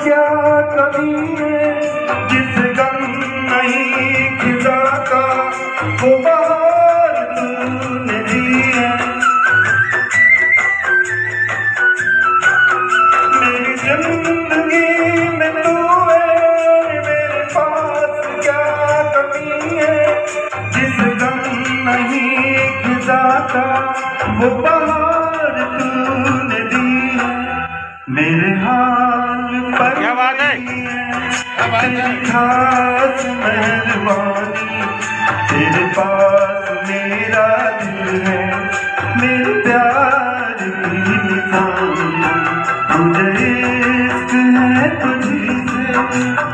क्या कमी है जिस गम नहीं खिजाता वो बहार तूने दी है। मेरी जिंदगी में तू है, मेरे पास क्या कमी है जिस गम नहीं खिजाता वो बहार तूने दी है। मेरे हाल पर क्या बात है, तेरी खास मेहरबानी, तेरे पास मेरा दिल है, मेरे प्यार की निशानी, मुझे इश्क है तुझी से।